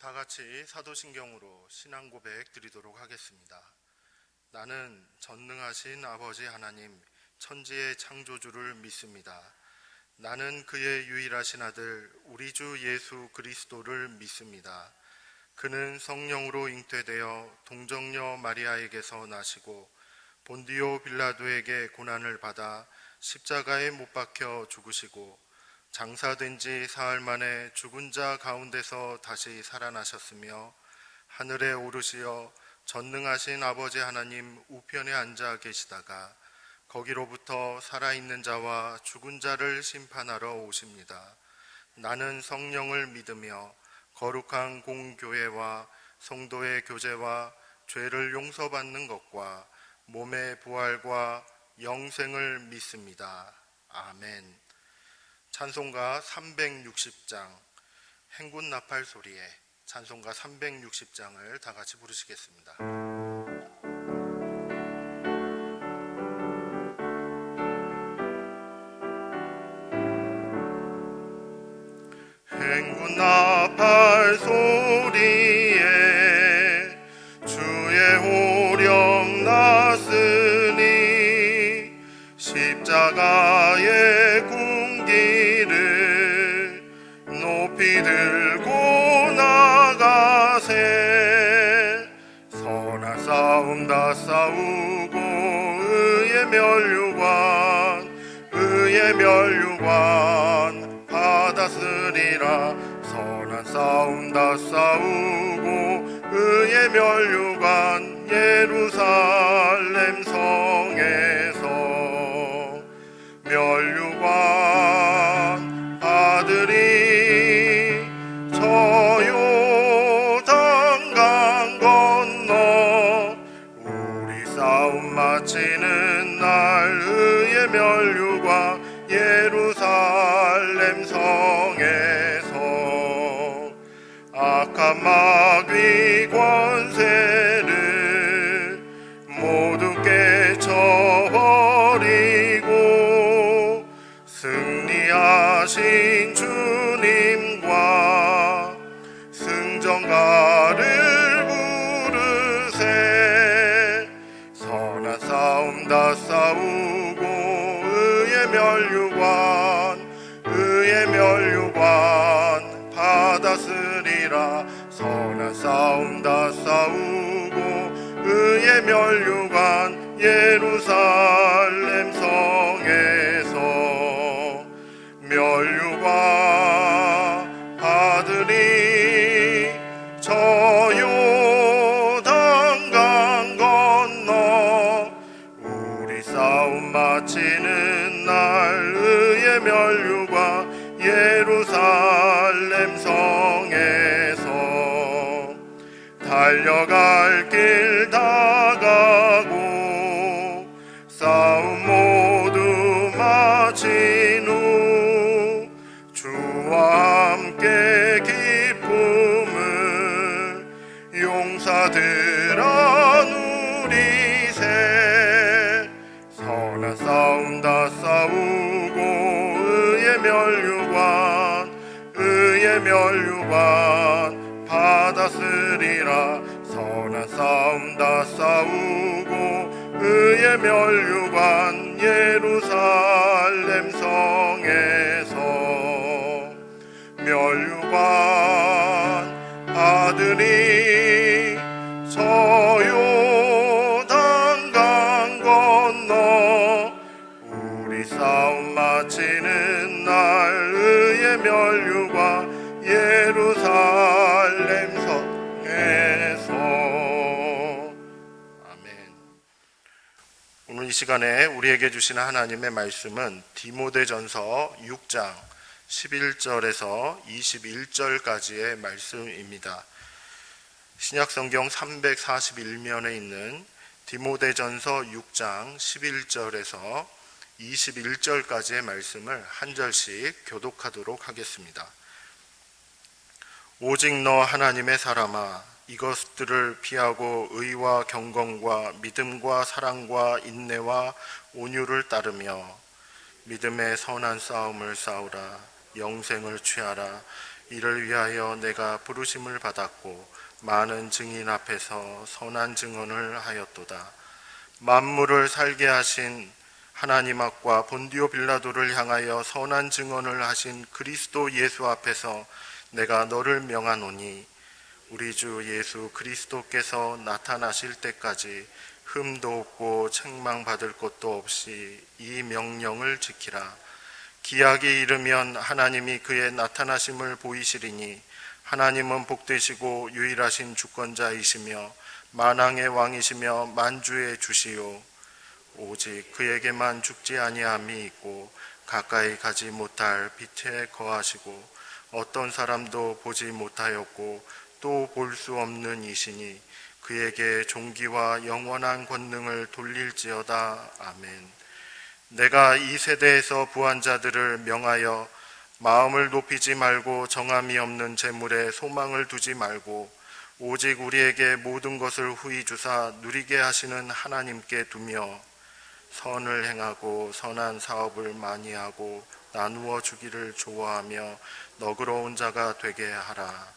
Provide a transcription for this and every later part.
다 같이 사도신경으로 신앙 고백 드리도록 하겠습니다. 나는 전능하신 아버지 하나님, 천지의 창조주를 믿습니다. 나는 그의 유일하신 아들, 우리 주 예수 그리스도를 믿습니다. 그는 성령으로 잉태되어 동정녀 마리아에게서 나시고 본디오 빌라도에게 고난을 받아 십자가에 못 박혀 죽으시고 장사된 지 사흘 만에 죽은 자 가운데서 다시 살아나셨으며 하늘에 오르시어 전능하신 아버지 하나님 우편에 앉아 계시다가 거기로부터 살아있는 자와 죽은 자를 심판하러 오십니다. 나는 성령을 믿으며 거룩한 공교회와 성도의 교제와 죄를 용서받는 것과 몸의 부활과 영생을 믿습니다. 아멘. 찬송가 360장, 행군 나팔 소리에 찬송가 360장을 다 같이 부르시겠습니다. 행군 나팔 소리에 주의 호령 났으니 십자가의 군기를 높이 들고 나가세. 선한 싸움 다 싸우고 의의 멸류관 받았으리라. 선한 싸움 다 싸우고 의의 멸류관 예루살렘 성에서 멸류관 받으리. 저 요단강 건너 우리 싸움 마치는 날 의의 멸류관 예루살렘 성에서 악한 마귀 권세를 모두 깨쳐버리고 승리하신 주님과 승전가를 부르세. 선한 싸움 다 싸우고 의의 멸류관 받았으리라. 선한 싸움 다 싸우고 의의 멸류관 예루살렘 성에서 멸류관 받으리. 저 요단강 건너 우리 싸움 마치는 날 의의 멸류관 예루살렘 성에서 달려갈 길 다 가고 싸움 모두 마친 후 주와 함께 기쁨을 용사들아 누리세. 선한 싸움 다 싸우고 의의 멸류관 받았으리라. 선한 싸움 다 싸우고 의의 멸류관 예루살렘 성에서 멸류관 받으리. 저 요단강 건너 우리 싸움 마치는 날 의의 멸류관 예루살렘 성에서. 아멘. 오늘 이 시간에 우리에게 주시는 하나님의 말씀은 디모데전서 6장 11절에서 21절까지의 말씀입니다. 신약성경 341면에 있는 디모데전서 6장 11절에서 21절까지의 말씀을 한 절씩 교독하도록 하겠습니다. 오직 너 하나님의 사람아, 이것들을 피하고 의와 경건과 믿음과 사랑과 인내와 온유를 따르며 믿음의 선한 싸움을 싸우라. 영생을 취하라. 이를 위하여 내가 부르심을 받았고 많은 증인 앞에서 선한 증언을 하였도다. 만물을 살게 하신 하나님 앞과 본디오 빌라도를 향하여 선한 증언을 하신 그리스도 예수 앞에서 내가 너를 명하노니 우리 주 예수 그리스도께서 나타나실 때까지 흠도 없고 책망받을 것도 없이 이 명령을 지키라. 기약이 이르면 하나님이 그의 나타나심을 보이시리니 하나님은 복되시고 유일하신 주권자이시며 만왕의 왕이시며 만주의 주시요 오직 그에게만 죽지 아니함이 있고 가까이 가지 못할 빛에 거하시고 어떤 사람도 보지 못하였고 또 볼 수 없는 이시니 그에게 존귀와 영원한 권능을 돌릴지어다. 아멘. 내가 이 세대에서 부한 자들을 명하여 마음을 높이지 말고 정함이 없는 재물에 소망을 두지 말고 오직 우리에게 모든 것을 후히 주사 누리게 하시는 하나님께 두며 선을 행하고 선한 사업을 많이 하고 나누어 주기를 좋아하며 너그러운 자가 되게 하라.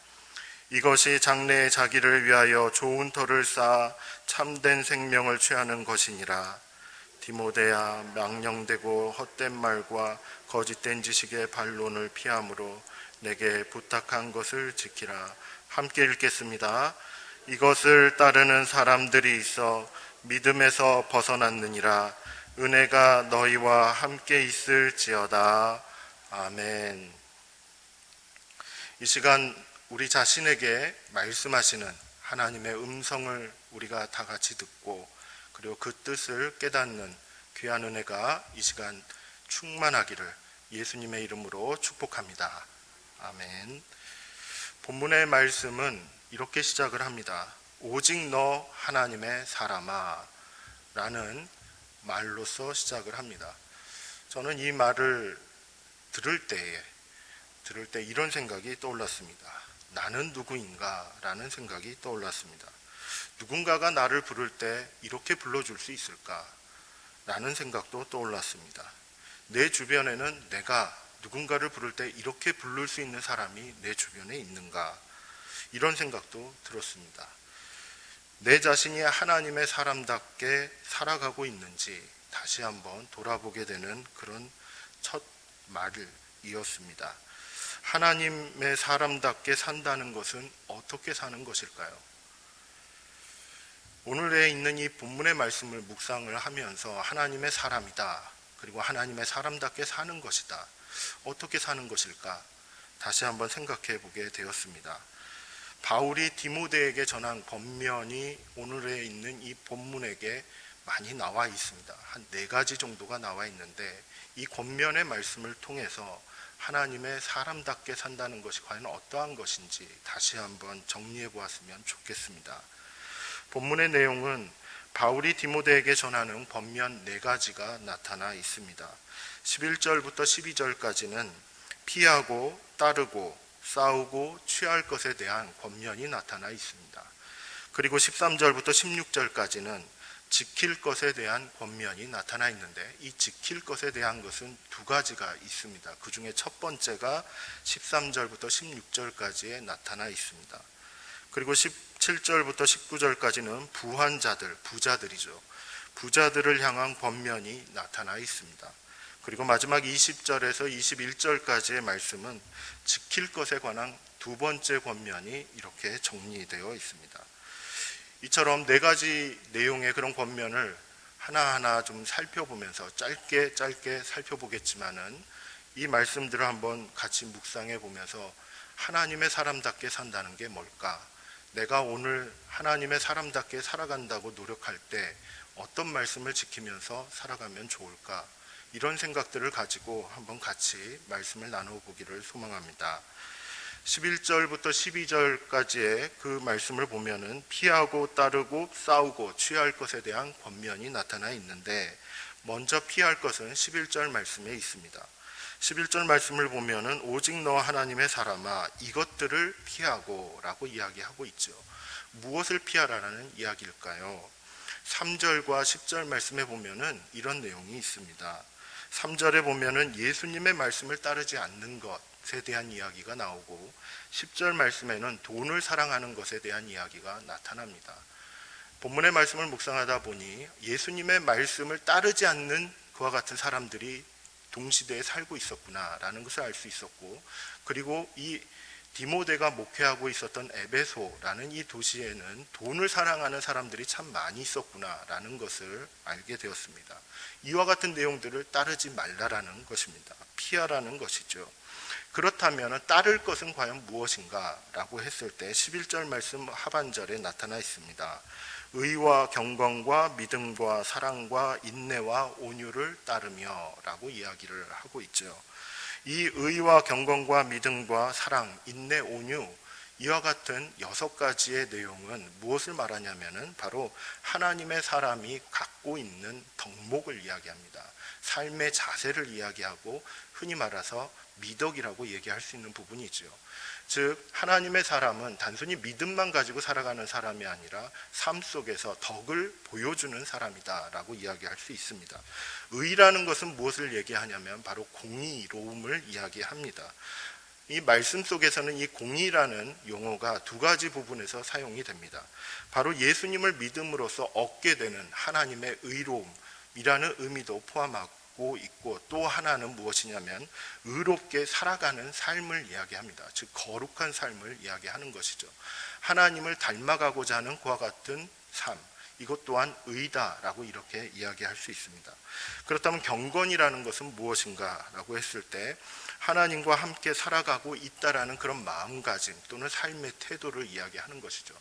이것이 장래의 자기를 위하여 좋은 터를 쌓아 참된 생명을 취하는 것이니라. 디모데야, 망령되고 헛된 말과 거짓된 지식의 반론을 피함으로 내게 부탁한 것을 지키라. 함께 읽겠습니다. 이것을 따르는 사람들이 있어 믿음에서 벗어났느니라. 은혜가 너희와 함께 있을지어다. 아멘. 이 시간 우리 자신에게 말씀하시는 하나님의 음성을 우리가 다 같이 듣고 그리고 그 뜻을 깨닫는 귀한 은혜가 이 시간 충만하기를 예수님의 이름으로 축복합니다. 아멘. 본문의 말씀은 이렇게 시작을 합니다. 오직 너 하나님의 사람아 라는 말로서 시작을 합니다. 저는 이 말을 들을 때 이런 생각이 떠올랐습니다. 나는 누구인가 라는 생각이 떠올랐습니다. 누군가가 나를 부를 때 이렇게 불러줄 수 있을까 라는 생각도 떠올랐습니다. 내 주변에는 내가 누군가를 부를 때 이렇게 부를 수 있는 사람이 내 주변에 있는가, 이런 생각도 들었습니다. 내 자신이 하나님의 사람답게 살아가고 있는지 다시 한번 돌아보게 되는 그런 첫 말을 이었습니다. 하나님의 사람답게 산다는 것은 어떻게 사는 것일까요? 오늘에 있는 이 본문의 말씀을 묵상을 하면서 하나님의 사람이다, 그리고 하나님의 사람답게 사는 것이다, 어떻게 사는 것일까 다시 한번 생각해 보게 되었습니다. 바울이 디모데에게 전한 권면이 오늘에 있는 이 본문에게 많이 나와 있습니다. 한 4가지 정도가 나와 있는데 이 권면의 말씀을 통해서 하나님의 사람답게 산다는 것이 과연 어떠한 것인지 다시 한번 정리해 보았으면 좋겠습니다. 본문의 내용은 바울이 디모데에게 전하는 권면 4가지가 나타나 있습니다. 11절부터 12절까지는 피하고 따르고 싸우고 취할 것에 대한 권면이 나타나 있습니다. 그리고 13절부터 16절까지는 지킬 것에 대한 권면이 나타나 있는데 이 지킬 것에 대한 것은 2가지가 있습니다. 그 중에 첫 번째가 13절부터 16절까지에 나타나 있습니다. 그리고 17절부터 19절까지는 부한 자들, 부자들이죠. 부자들을 향한 권면이 나타나 있습니다. 그리고 마지막 20절에서 21절까지의 말씀은 지킬 것에 관한 2번째 권면이 이렇게 정리되어 있습니다. 이처럼 4가지 내용의 그런 권면을 하나하나 좀 살펴보면서 짧게 살펴보겠지만은 이 말씀들을 한번 같이 묵상해 보면서 하나님의 사람답게 산다는 게 뭘까? 내가 오늘 하나님의 사람답게 살아간다고 노력할 때 어떤 말씀을 지키면서 살아가면 좋을까? 이런 생각들을 가지고 한번 같이 말씀을 나눠보기를 소망합니다. 11절부터 12절까지의 그 말씀을 보면은 피하고 따르고 싸우고 취할 것에 대한 권면이 나타나 있는데 먼저 피할 것은 11절 말씀에 있습니다. 11절 말씀을 보면은 오직 너 하나님의 사람아 이것들을 피하고 라고 이야기하고 있죠. 무엇을 피하라는 이야기일까요? 3절과 10절 말씀에 보면은 이런 내용이 있습니다. 3절에 보면은 예수님의 말씀을 따르지 않는 것, 것에 대한 이야기가 나오고 10절 말씀에는 돈을 사랑하는 것에 대한 이야기가 나타납니다. 본문의 말씀을 묵상하다 보니 예수님의 말씀을 따르지 않는 그와 같은 사람들이 동시대에 살고 있었구나라는 것을 알 수 있었고, 그리고 이 디모데가 목회하고 있었던 에베소라는 이 도시에는 돈을 사랑하는 사람들이 참 많이 있었구나라는 것을 알게 되었습니다. 이와 같은 내용들을 따르지 말라라는 것입니다. 피하라는 것이죠. 그렇다면 따를 것은 과연 무엇인가 라고 했을 때 11절 말씀 하반절에 나타나 있습니다. 의와 경건과 믿음과 사랑과 인내와 온유를 따르며 라고 이야기를 하고 있죠. 이 의와 경건과 믿음과 사랑, 인내, 온유, 이와 같은 6가지의 내용은 무엇을 말하냐면은 바로 하나님의 사람이 갖고 있는 덕목을 이야기합니다. 삶의 자세를 이야기하고 흔히 말해서 미덕이라고 얘기할 수 있는 부분이죠. 즉 하나님의 사람은 단순히 믿음만 가지고 살아가는 사람이 아니라 삶 속에서 덕을 보여주는 사람이다 라고 이야기할 수 있습니다. 의라는 것은 무엇을 얘기하냐면 바로 공의로움을 이야기합니다. 이 말씀 속에서는 이 공의라는 용어가 2가지 부분에서 사용이 됩니다. 바로 예수님을 믿음으로써 얻게 되는 하나님의 의로움이라는 의미도 포함하고 있고, 또 하나는 무엇이냐면 의롭게 살아가는 삶을 이야기합니다. 즉 거룩한 삶을 이야기하는 것이죠. 하나님을 닮아가고자 하는 그와 같은 삶, 이것 또한 의다라고 이렇게 이야기할 수 있습니다. 그렇다면 경건이라는 것은 무엇인가 라고 했을 때 하나님과 함께 살아가고 있다라는 그런 마음가짐 또는 삶의 태도를 이야기하는 것이죠.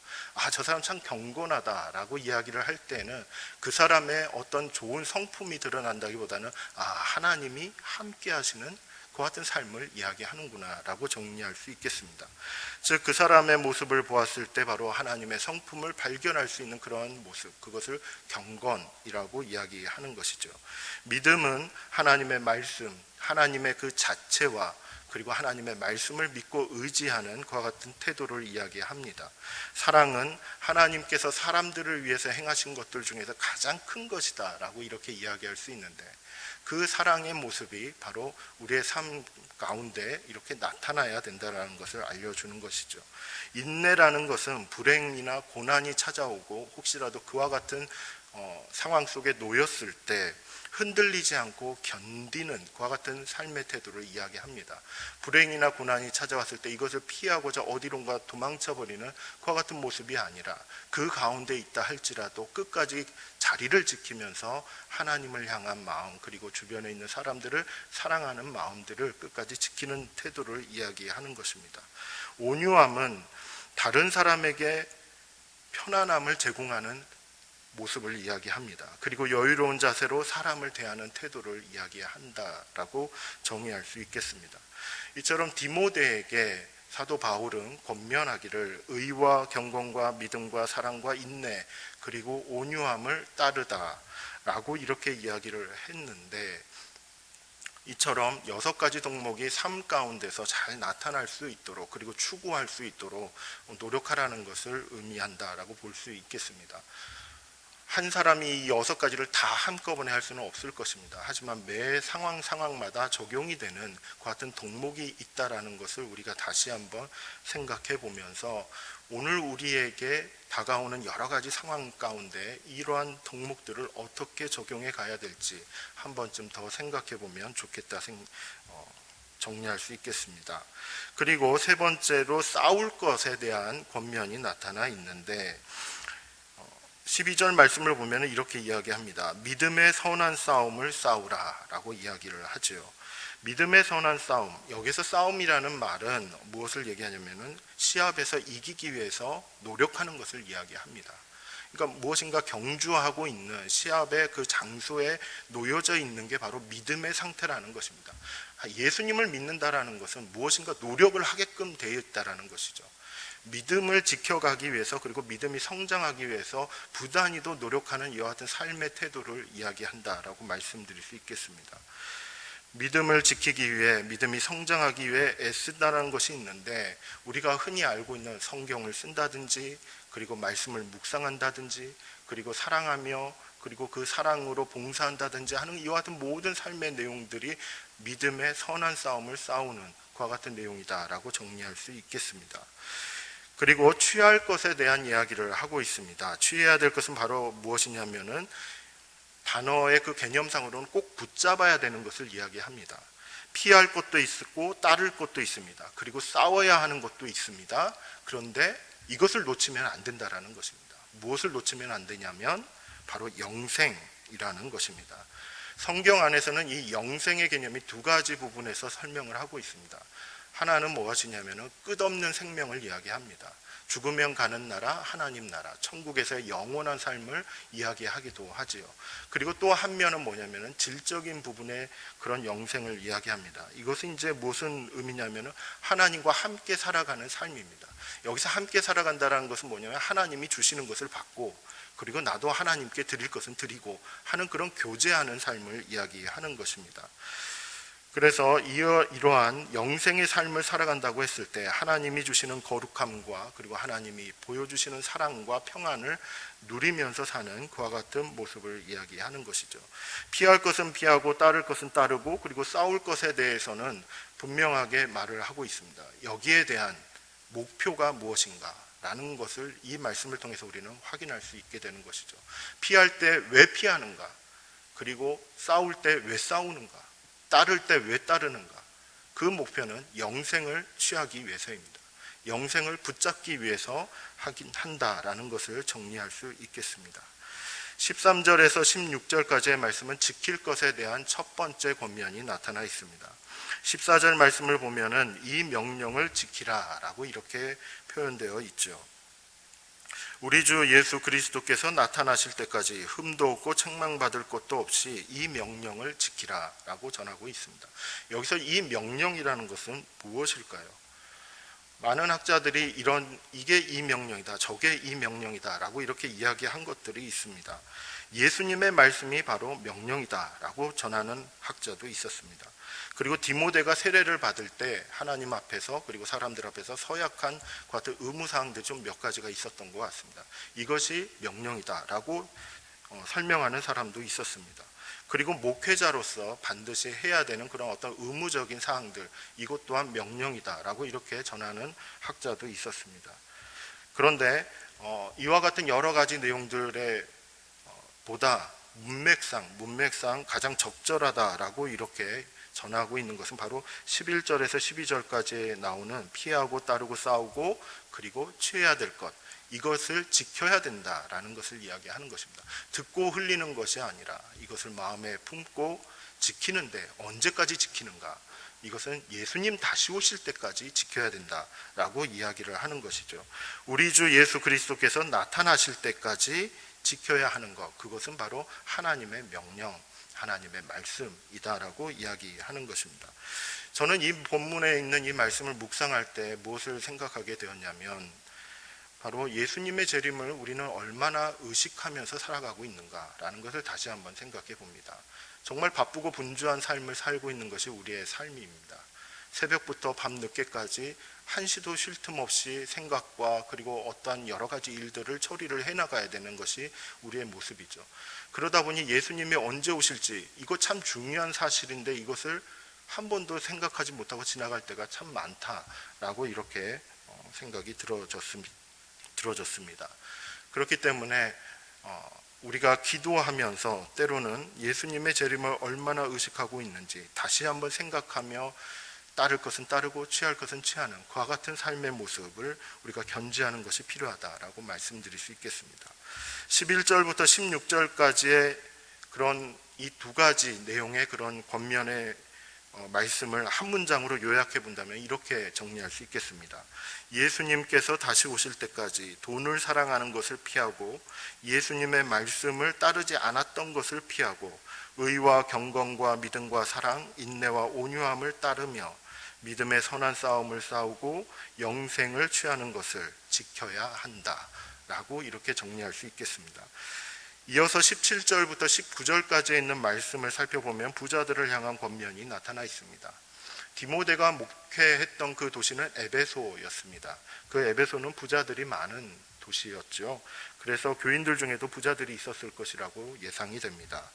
저 사람 참 경건하다라고 이야기를 할 때는 그 사람의 어떤 좋은 성품이 드러난다기보다는 하나님이 함께 하시는 그 같은 삶을 이야기하는구나 라고 정리할 수 있겠습니다. 즉 그 사람의 모습을 보았을 때 바로 하나님의 성품을 발견할 수 있는 그런 모습, 그것을 경건이라고 이야기하는 것이죠. 믿음은 하나님의 말씀, 하나님의 그 자체와 그리고 하나님의 말씀을 믿고 의지하는 그와 같은 태도를 이야기합니다. 사랑은 하나님께서 사람들을 위해서 행하신 것들 중에서 가장 큰 것이다 라고 이렇게 이야기할 수 있는데, 그 사랑의 모습이 바로 우리의 삶 가운데 이렇게 나타나야 된다는 것을 알려주는 것이죠. 인내라는 것은 불행이나 고난이 찾아오고 혹시라도 그와 같은 상황 속에 놓였을 때 흔들리지 않고 견디는 그와 같은 삶의 태도를 이야기합니다. 불행이나 고난이 찾아왔을 때 이것을 피하고자 어디론가 도망쳐버리는 그와 같은 모습이 아니라 그 가운데 있다 할지라도 끝까지 자리를 지키면서 하나님을 향한 마음, 그리고 주변에 있는 사람들을 사랑하는 마음들을 끝까지 지키는 태도를 이야기하는 것입니다. 온유함은 다른 사람에게 편안함을 제공하는 모습을 이야기합니다. 그리고 여유로운 자세로 사람을 대하는 태도를 이야기한다라고 정의할 수 있겠습니다. 이처럼 디모데에게 사도 바울은 권면하기를 의와 경건과 믿음과 사랑과 인내 그리고 온유함을 따르다라고 이렇게 이야기를 했는데, 이처럼 6가지 덕목이 삶 가운데서 잘 나타날 수 있도록 그리고 추구할 수 있도록 노력하라는 것을 의미한다라고 볼 수 있겠습니다. 한 사람이 이 6가지를 다 한꺼번에 할 수는 없을 것입니다. 하지만 매 상황마다 적용이 되는 그 같은 덕목이 있다라는 것을 우리가 다시 한번 생각해 보면서 오늘 우리에게 다가오는 여러 가지 상황 가운데 이러한 덕목들을 어떻게 적용해 가야 될지 한 번쯤 더 생각해 보면 좋겠다 정리할 수 있겠습니다. 그리고 3번째로 싸울 것에 대한 권면이 나타나 있는데, 12절 말씀을 보면 이렇게 이야기합니다. 믿음의 선한 싸움을 싸우라 라고 이야기를 하죠. 믿음의 선한 싸움, 여기서 싸움이라는 말은 무엇을 얘기하냐면 시합에서 이기기 위해서 노력하는 것을 이야기합니다. 그러니까 무엇인가 경주하고 있는 시합의 그 장소에 놓여져 있는 게 바로 믿음의 상태라는 것입니다. 예수님을 믿는다라는 것은 무엇인가 노력을 하게끔 되어 있다라는 것이죠. 믿음을 지켜가기 위해서 그리고 믿음이 성장하기 위해서 부단히도 노력하는 이와 같은 삶의 태도를 이야기한다라고 말씀드릴 수 있겠습니다. 믿음을 지키기 위해, 믿음이 성장하기 위해 애쓴다는 것이 있는데, 우리가 흔히 알고 있는 성경을 쓴다든지 그리고 말씀을 묵상한다든지 그리고 사랑하며 그리고 그 사랑으로 봉사한다든지 하는 이와 같은 모든 삶의 내용들이 믿음의 선한 싸움을 싸우는 그와 같은 내용이다라고 정리할 수 있겠습니다. 그리고 취할 것에 대한 이야기를 하고 있습니다. 취해야 될 것은 바로 무엇이냐면은 단어의 그 개념상으로는 꼭 붙잡아야 되는 것을 이야기합니다. 피할 것도 있고 따를 것도 있습니다. 그리고 싸워야 하는 것도 있습니다. 그런데 이것을 놓치면 안 된다라는 것입니다. 무엇을 놓치면 안 되냐면 바로 영생이라는 것입니다. 성경 안에서는 이 영생의 개념이 두 가지 부분에서 설명을 하고 있습니다. 하나는 무엇이냐면 끝없는 생명을 이야기합니다. 죽으면 가는 나라, 하나님 나라, 천국에서의 영원한 삶을 이야기하기도 하지요. 그리고 또 한 면은 뭐냐면 질적인 부분의 그런 영생을 이야기합니다. 이것은 이제 무슨 의미냐면 하나님과 함께 살아가는 삶입니다. 여기서 함께 살아간다는 것은 뭐냐면 하나님이 주시는 것을 받고 그리고 나도 하나님께 드릴 것은 드리고 하는 그런 교제하는 삶을 이야기하는 것입니다. 그래서 이러한 영생의 삶을 살아간다고 했을 때 하나님이 주시는 거룩함과 그리고 하나님이 보여주시는 사랑과 평안을 누리면서 사는 그와 같은 모습을 이야기하는 것이죠. 피할 것은 피하고 따를 것은 따르고 그리고 싸울 것에 대해서는 분명하게 말을 하고 있습니다. 여기에 대한 목표가 무엇인가 라는 것을 이 말씀을 통해서 우리는 확인할 수 있게 되는 것이죠. 피할 때 왜 피하는가, 그리고 싸울 때 왜 싸우는가, 따를 때 왜 따르는가. 그 목표는 영생을 취하기 위해서입니다. 영생을 붙잡기 위해서 한다라는 것을 정리할 수 있겠습니다. 13절에서 16절까지의 말씀은 지킬 것에 대한 첫 번째 권면이 나타나 있습니다. 14절 말씀을 보면은 이 명령을 지키라 라고 이렇게 표현되어 있죠. 우리 주 예수 그리스도께서 나타나실 때까지 흠도 없고 책망받을 것도 없이 이 명령을 지키라 라고 전하고 있습니다. 여기서 이 명령이라는 것은 무엇일까요? 많은 학자들이 이게 이 명령이다, 저게 이 명령이다 라고 이렇게 이야기한 것들이 있습니다. 예수님의 말씀이 바로 명령이다 라고 전하는 학자도 있었습니다. 그리고 디모데가 세례를 받을 때 하나님 앞에서 그리고 사람들 앞에서 서약한 그 같은 의무사항들이 좀 몇 가지가 있었던 것 같습니다. 이것이 명령이다 라고 설명하는 사람도 있었습니다. 그리고 목회자로서 반드시 해야 되는 그런 어떤 의무적인 사항들, 이것 또한 명령이다 라고 이렇게 전하는 학자도 있었습니다. 그런데 이와 같은 여러 가지 내용들의 보다 문맥상 가장 적절하다라고 이렇게 전하고 있는 것은 바로 11절에서 12절까지 나오는 피하고 따르고 싸우고 그리고 취해야 될 것, 이것을 지켜야 된다라는 것을 이야기하는 것입니다. 듣고 흘리는 것이 아니라 이것을 마음에 품고 지키는데 언제까지 지키는가? 이것은 예수님 다시 오실 때까지 지켜야 된다라고 이야기를 하는 것이죠. 우리 주 예수 그리스도께서 나타나실 때까지 지켜야 하는 것, 그것은 바로 하나님의 명령, 하나님의 말씀이다라고 이야기하는 것입니다. 저는 이 본문에 있는 이 말씀을 묵상할 때 무엇을 생각하게 되었냐면 바로 예수님의 재림을 우리는 얼마나 의식하면서 살아가고 있는가라는 것을 다시 한번 생각해 봅니다. 정말 바쁘고 분주한 삶을 살고 있는 것이 우리의 삶입니다. 새벽부터 밤늦게까지 한시도 쉴 틈 없이 생각과 그리고 어떠한 여러 가지 일들을 처리를 해나가야 되는 것이 우리의 모습이죠. 그러다 보니 예수님이 언제 오실지, 이거 참 중요한 사실인데 이것을 한 번도 생각하지 못하고 지나갈 때가 참 많다라고 이렇게 생각이 들어졌습니다. 그렇기 때문에 우리가 기도하면서 때로는 예수님의 재림을 얼마나 의식하고 있는지 다시 한번 생각하며 따를 것은 따르고 취할 것은 취하는 그와 같은 삶의 모습을 우리가 견지하는 것이 필요하다라고 말씀드릴 수 있겠습니다. 11절부터 16절까지의 그런 이 두 가지 내용의 그런 권면의 말씀을 한 문장으로 요약해 본다면 이렇게 정리할 수 있겠습니다. 예수님께서 다시 오실 때까지 돈을 사랑하는 것을 피하고 예수님의 말씀을 따르지 않았던 것을 피하고 의와 경건과 믿음과 사랑, 인내와 온유함을 따르며 믿음의 선한 싸움을 싸우고 영생을 취하는 것을 지켜야 한다라고 이렇게 정리할 수 있겠습니다. 이어서 17절부터 19절까지 있는 말씀을 살펴보면 부자들을 향한 권면이 나타나 있습니다. 디모데가 목회했던 그 도시는 에베소였습니다. 그 에베소는 부자들이 많은 도시였죠. 그래서 교인들 중에도 부자들이 있었을 것이라고 예상이 됩니다.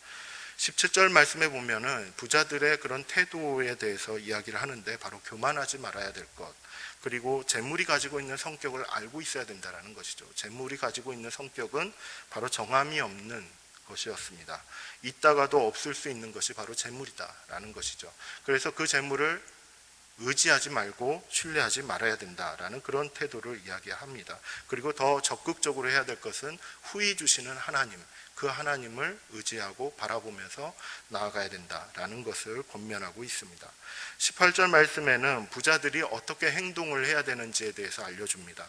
17절 말씀에 보면은 부자들의 그런 태도에 대해서 이야기를 하는데 바로 교만하지 말아야 될 것, 그리고 재물이 가지고 있는 성격을 알고 있어야 된다는 것이죠. 재물이 가지고 있는 성격은 바로 정함이 없는 것이었습니다. 있다가도 없을 수 있는 것이 바로 재물이다라는 것이죠. 그래서 그 재물을 의지하지 말고 신뢰하지 말아야 된다라는 그런 태도를 이야기합니다. 그리고 더 적극적으로 해야 될 것은 후히 주시는 하나님, 그 하나님을 의지하고 바라보면서 나아가야 된다라는 것을 권면하고 있습니다. 18절 말씀에는 부자들이 어떻게 행동을 해야 되는지에 대해서 알려줍니다.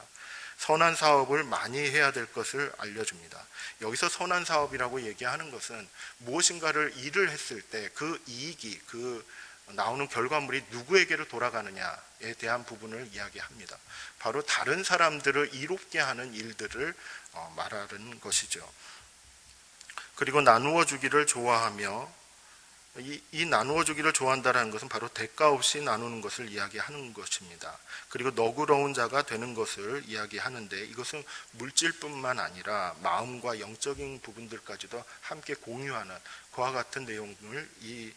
선한 사업을 많이 해야 될 것을 알려줍니다. 여기서 선한 사업이라고 얘기하는 것은 무엇인가를 일을 했을 때 그 이익이, 그 나오는 결과물이 누구에게로 돌아가느냐에 대한 부분을 이야기합니다. 바로 다른 사람들을 이롭게 하는 일들을 말하는 것이죠. 그리고 나누어 주기를 좋아하며, 이 나누어 주기를 좋아한다는 것은 바로 대가 없이 나누는 것을 이야기하는 것입니다. 그리고 너그러운 자가 되는 것을 이야기하는데, 이것은 물질뿐만 아니라 마음과 영적인 부분들까지도 함께 공유하는 그와 같은 내용을 이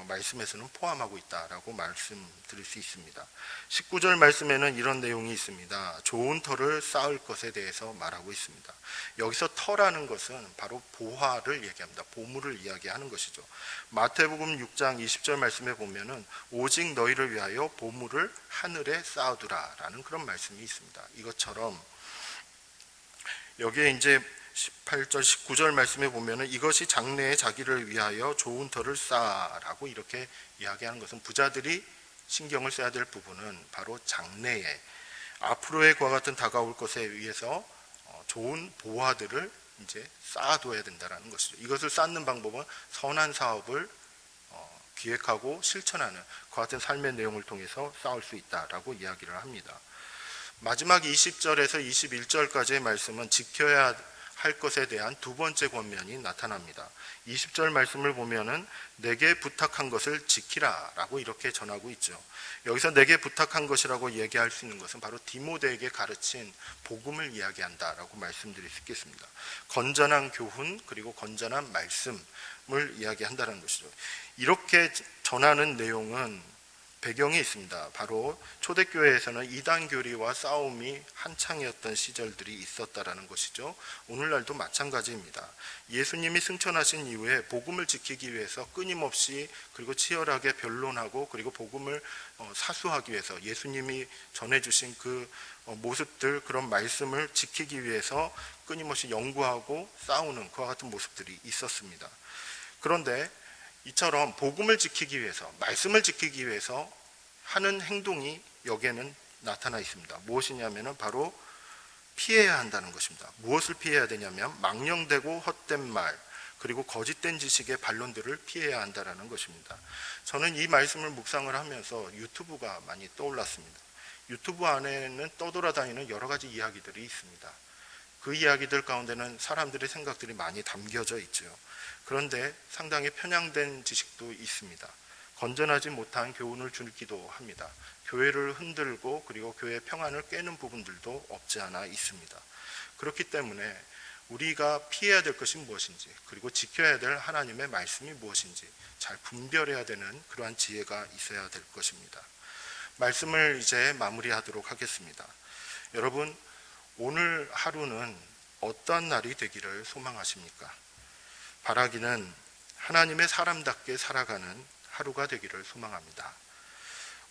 말씀에서는 포함하고 있다라고 말씀드릴 수 있습니다. 19절 말씀에는 이런 내용이 있습니다. 좋은 터를 쌓을 것에 대해서 말하고 있습니다. 여기서 터라는 것은 바로 보화를 얘기합니다. 보물을 이야기하는 것이죠. 마태복음 6장 20절 말씀에 보면은 오직 너희를 위하여 보물을 하늘에 쌓아두라 라는 그런 말씀이 있습니다. 이것처럼 여기에 이제 18절 19절 말씀에 보면은 이것이 장래에 자기를 위하여 좋은 터를 쌓아라고 이렇게 이야기하는 것은, 부자들이 신경을 써야 될 부분은 바로 장래에 앞으로의 그와 같은 다가올 것에 의해서 좋은 보화들을 이제 쌓아둬야 된다라는 것이죠. 이것을 쌓는 방법은 선한 사업을 기획하고 실천하는 그와 같은 삶의 내용을 통해서 쌓을 수 있다라고 이야기를 합니다. 마지막 20절에서 21절까지의 말씀은 지켜야 할 것에 대한 두 번째 권면이 나타납니다. 20절 말씀을 보면은 내게 부탁한 것을 지키라 라고 이렇게 전하고 있죠. 여기서 내게 부탁한 것이라고 얘기할 수 있는 것은 바로 디모데에게 가르친 복음을 이야기한다라고 말씀드릴 수 있겠습니다. 건전한 교훈, 그리고 건전한 말씀을 이야기한다는 것이죠. 이렇게 전하는 내용은 배경이 있습니다. 바로 초대교회에서는 이단 교리와 싸움이 한창이었던 시절들이 있었다라는 것이죠. 오늘날도 마찬가지입니다. 예수님이 승천하신 이후에 복음을 지키기 위해서 끊임없이 그리고 치열하게 변론하고, 그리고 복음을 사수하기 위해서 예수님이 전해주신 그 모습들, 그런 말씀을 지키기 위해서 끊임없이 연구하고 싸우는 그와 같은 모습들이 있었습니다. 그런데 이처럼 복음을 지키기 위해서, 말씀을 지키기 위해서 하는 행동이 여기에는 나타나 있습니다. 무엇이냐면 바로 피해야 한다는 것입니다. 무엇을 피해야 되냐면 망령되고 헛된 말, 그리고 거짓된 지식의 반론들을 피해야 한다는 것입니다. 저는 이 말씀을 묵상을 하면서 유튜브가 많이 떠올랐습니다. 유튜브 안에는 떠돌아다니는 여러 가지 이야기들이 있습니다. 그 이야기들 가운데는 사람들의 생각들이 많이 담겨져 있죠. 그런데 상당히 편향된 지식도 있습니다. 건전하지 못한 교훈을 주기도 합니다. 교회를 흔들고 그리고 교회의 평안을 깨는 부분들도 없지 않아 있습니다. 그렇기 때문에 우리가 피해야 될 것이 무엇인지, 그리고 지켜야 될 하나님의 말씀이 무엇인지 잘 분별해야 되는 그러한 지혜가 있어야 될 것입니다. 말씀을 이제 마무리하도록 하겠습니다. 여러분, 오늘 하루는 어떠한 날이 되기를 소망하십니까? 바라기는 하나님의 사람답게 살아가는 하루가 되기를 소망합니다.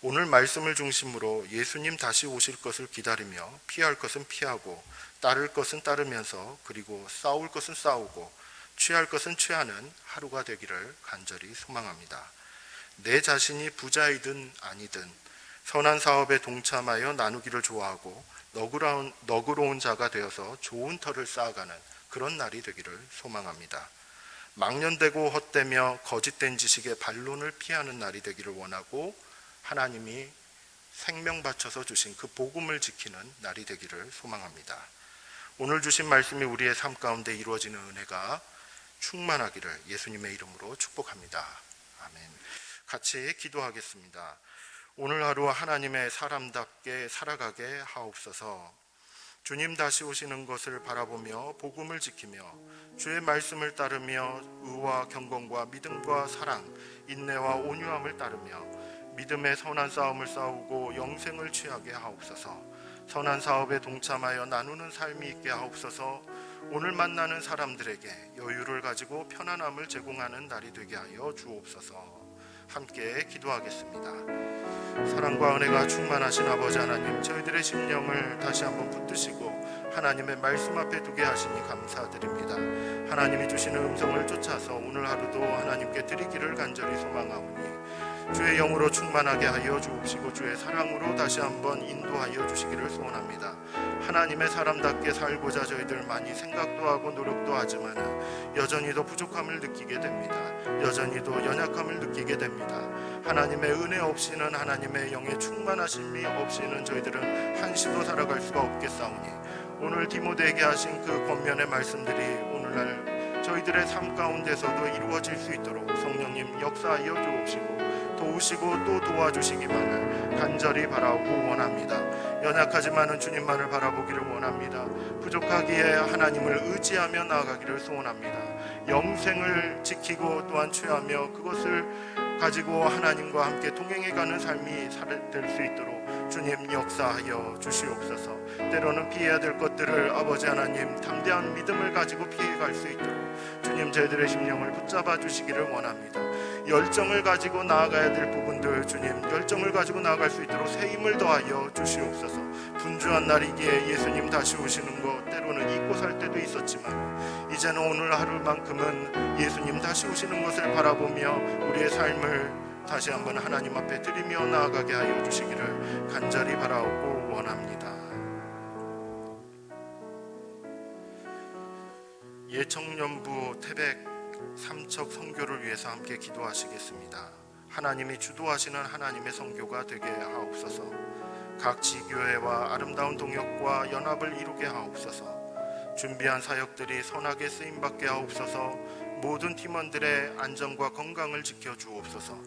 오늘 말씀을 중심으로 예수님 다시 오실 것을 기다리며 피할 것은 피하고 따를 것은 따르면서, 그리고 싸울 것은 싸우고 취할 것은 취하는 하루가 되기를 간절히 소망합니다. 내 자신이 부자이든 아니든 선한 사업에 동참하여 나누기를 좋아하고 너그러운 자가 되어서 좋은 터를 쌓아가는 그런 날이 되기를 소망합니다. 망년되고 헛되며 거짓된 지식의 반론을 피하는 날이 되기를 원하고, 하나님이 생명 바쳐서 주신 그 복음을 지키는 날이 되기를 소망합니다. 오늘 주신 말씀이 우리의 삶 가운데 이루어지는 은혜가 충만하기를 예수님의 이름으로 축복합니다. 아멘. 같이 기도하겠습니다. 오늘 하루 하나님의 사람답게 살아가게 하옵소서. 주님 다시 오시는 것을 바라보며 복음을 지키며 주의 말씀을 따르며 의와 경건과 믿음과 사랑, 인내와 온유함을 따르며 믿음의 선한 싸움을 싸우고 영생을 취하게 하옵소서. 선한 사업에 동참하여 나누는 삶이 있게 하옵소서. 오늘 만나는 사람들에게 여유를 가지고 편안함을 제공하는 날이 되게 하여 주옵소서. 함께 기도하겠습니다. 사랑과 은혜가 충만하신 아버지 하나님, 저희들의 심령을 다시 한번 붙드시고 하나님의 말씀 앞에 두게 하시니 감사드립니다. 하나님이 주시는 음성을 쫓아서 오늘 하루도 하나님께 드리기를 간절히 소망하오니 주의 영으로 충만하게 하여 주옵시고 주의 사랑으로 다시 한번 인도하여 주시기를 소원합니다. 하나님의 사람답게 살고자 저희들 많이 생각도 하고 노력도 하지만 여전히도 부족함을 느끼게 됩니다. 여전히도 연약함을 느끼게 됩니다. 하나님의 은혜 없이는, 하나님의 영의 충만하심이 없이는 저희들은 한시도 살아갈 수가 없겠사오니 오늘 디모데에게 하신 그 권면의 말씀들이 오늘날 저희들의 삶 가운데서도 이루어질 수 있도록 성령님 역사하여 주옵시고 도우시고 또 도와주시기만을 간절히 바라고 원합니다. 연약하지만은 주님만을 바라보기를 원합니다. 부족하기에 하나님을 의지하며 나아가기를 소원합니다. 영생을 지키고 또한 취하며 그것을 가지고 하나님과 함께 동행해가는 삶이 될 수 있도록 주님 역사하여 주시옵소서. 때로는 피해야 될 것들을 아버지 하나님 담대한 믿음을 가지고 피해갈 수 있도록 주님 저희들의 심령을 붙잡아 주시기를 원합니다. 열정을 가지고 나아가야 될 부분들 주님 열정을 가지고 나아갈 수 있도록 새 힘을 더하여 주시옵소서. 분주한 날이기에 예수님 다시 오시는 것 때로는 잊고 살 때도 있었지만 이제는 오늘 하루만큼은 예수님 다시 오시는 것을 바라보며 우리의 삶을 다시 한번 하나님 앞에 드리며 나아가게 하여 주시기를 간절히 바라오고 원합니다. 예청년부 태백 삼척 선교를 위해서 함께 기도하시겠습니다. 하나님이 주도하시는 하나님의 선교가 되게 하옵소서. 각 지교회와 아름다운 동역과 연합을 이루게 하옵소서. 준비한 사역들이 선하게 쓰임받게 하옵소서. 모든 팀원들의 안전과 건강을 지켜주옵소서.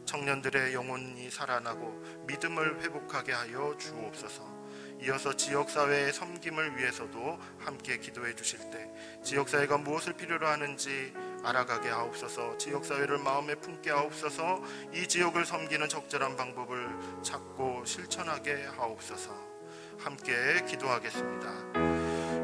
청년들의 영혼이 살아나고 믿음을 회복하게 하여 주옵소서. 이어서 지역사회의 섬김을 위해서도 함께 기도해 주실 때 지역사회가 무엇을 필요로 하는지 알아가게 하옵소서. 지역사회를 마음에 품게 하옵소서. 이 지역을 섬기는 적절한 방법을 찾고 실천하게 하옵소서. 함께 기도하겠습니다.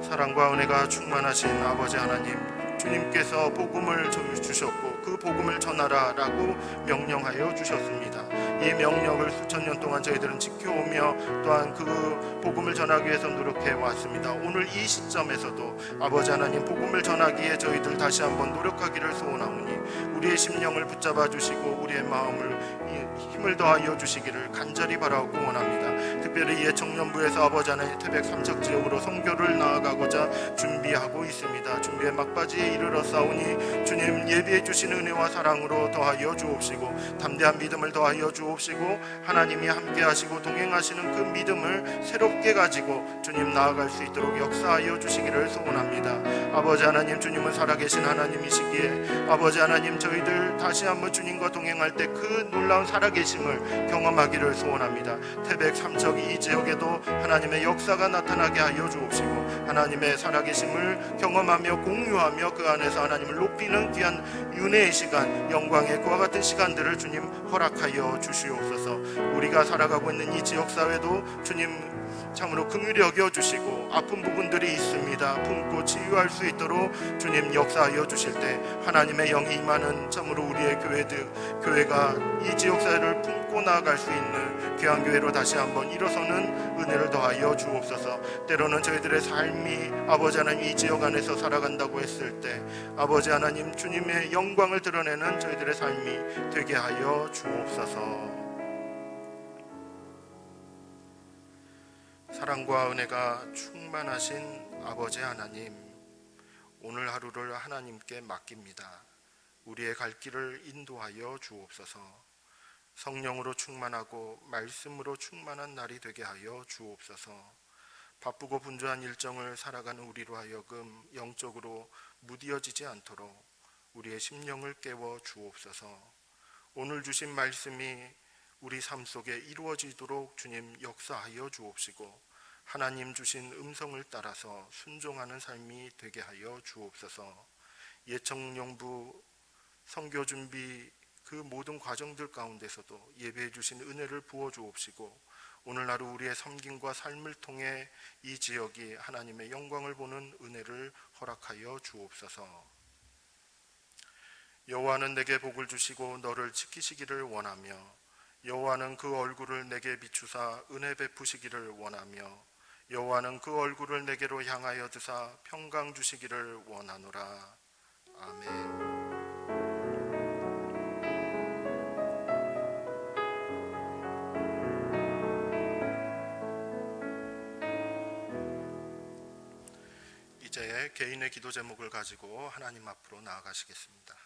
사랑과 은혜가 충만하신 아버지 하나님, 주님께서 복음을 주셨고 그 복음을 전하라라고 명령하여 주셨습니다. 이 명령을 수천 년 동안 저희들은 지켜오며 또한 그 복음을 전하기 위해서 노력해 왔습니다. 오늘 이 시점에서도 아버지 하나님 복음을 전하기에 저희들 다시 한번 노력하기를 소원하오니 우리의 심령을 붙잡아 주시고 우리의 마음을 힘을 더하여 주시기를 간절히 바라고 원합니다. 특별히 예청년부에서 아버지 하나님 태백 삼척 지역으로 선교를 나아가고자 준비하고 있습니다. 준비의 막바지에 이르렀사오니 주님 예비해 주신 은혜와 사랑으로 더하여 주옵시고 담대한 믿음을 더하여 주옵시고 하나님이 함께 하시고 동행하시는 그 믿음을 새롭게 가지고 주님 나아갈 수 있도록 역사하여 주시기를 소원합니다. 아버지 하나님, 주님은 살아계신 하나님이시기에 아버지 하나님 저희들 다시 한번 주님과 동행할 때 그 놀라운 살아계심을 경험하기를 소원합니다. 태백 삼척 이 지역에도 하나님의 역사가 나타나게 하여 주옵시고 하나님의 살아계심을 경험하며 공유하며 그 안에서 하나님을 높이는 귀한 윤회의 시간, 영광의 그와 같은 시간들을 주님 허락하여 주시옵소서. 우리가 살아가고 있는 이 지역사회도 주님 참으로 긍휼히 여겨주시고 아픈 부분들이 있습니다. 품고 치유할 수 있도록 주님 역사하여 주실 때 하나님의 영이 임하는 참으로 우리의 교회가 이 지역사회를 품고 나아갈 수 있는 귀한 교회로 다시 한번 일어서는 은혜를 더하여 주옵소서. 때로는 저희들의 삶이 아버지 하나님 이 지역 안에서 살아간다고 했을 때 아버지 하나님 주님의 영광을 드러내는 저희들의 삶이 되게 하여 주옵소서. 사랑과 은혜가 충만하신 아버지 하나님, 오늘 하루를 하나님께 맡깁니다. 우리의 갈 길을 인도하여 주옵소서. 성령으로 충만하고 말씀으로 충만한 날이 되게 하여 주옵소서. 바쁘고 분주한 일정을 살아가는 우리로 하여금 영적으로 무디어지지 않도록 우리의 심령을 깨워 주옵소서. 오늘 주신 말씀이 우리 삶 속에 이루어지도록 주님 역사하여 주옵시고 하나님 주신 음성을 따라서 순종하는 삶이 되게 하여 주옵소서. 예청용부 선교 준비 그 모든 과정들 가운데서도 예배해 주신 은혜를 부어 주옵시고, 오늘 하루 우리의 섬김과 삶을 통해 이 지역이 하나님의 영광을 보는 은혜를 허락하여 주옵소서. 여호와는 내게 복을 주시고 너를 지키시기를 원하며, 여호와는 그 얼굴을 내게 비추사 은혜 베푸시기를 원하며, 여호와는 그 얼굴을 내게로 향하여 드사 평강 주시기를 원하노라. 아멘. 이제 개인의 기도 제목을 가지고 하나님 앞으로 나아가시겠습니다.